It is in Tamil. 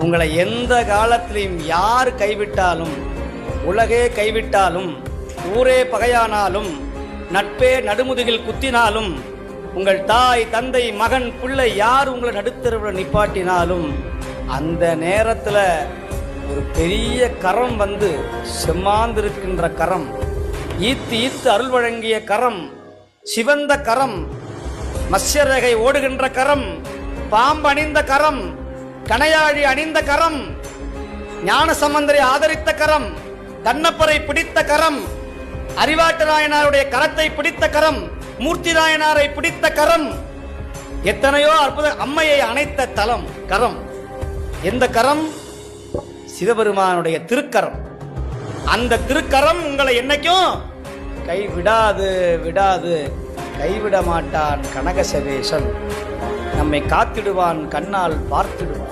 உங்களை எந்த காலத்திலையும் யார் கைவிட்டாலும், உலகே கைவிட்டாலும், ஊரே பகையானாலும், நட்பே நடுமுதுகில் குத்தினாலும், உங்கள் தாய் தந்தை மகன் பிள்ளை யார் உங்களை நடுத்தருவில் நிப்பாட்டினாலும், அந்த நேரத்தில் ஒரு பெரிய கரம் வந்து செம்மாந்திருக்கின்ற கரம், ஈத்து ஈத்து அருள் வழங்கிய கரம், சிவந்த கரம், மத்ஸ்யரேகை ஓடுகின்ற கரம், பாம்பு அணிந்த கரம், கணையாழி அணிந்த கரம், ஞான சம்பந்தரை ஆதரித்த கரம், கண்ணப்பரை பிடித்த கரம், அறிவாட்டு நாயனாருடைய கரத்தை பிடித்த கரம், மூர்த்தி நாயனாரை பிடித்த கரம், எத்தனையோ அற்புத அம்மையை அணைத்த தலம் கரம். எந்த கரம்? சிவபெருமானுடைய திருக்கரம். அந்த திருக்கரம் உங்களை என்னைக்கும் கைவிடாது விடாது. கைவிட மாட்டான் கனகசவேசன். நம்மை காத்திடுவான், கண்ணால் பார்த்திடுவான்.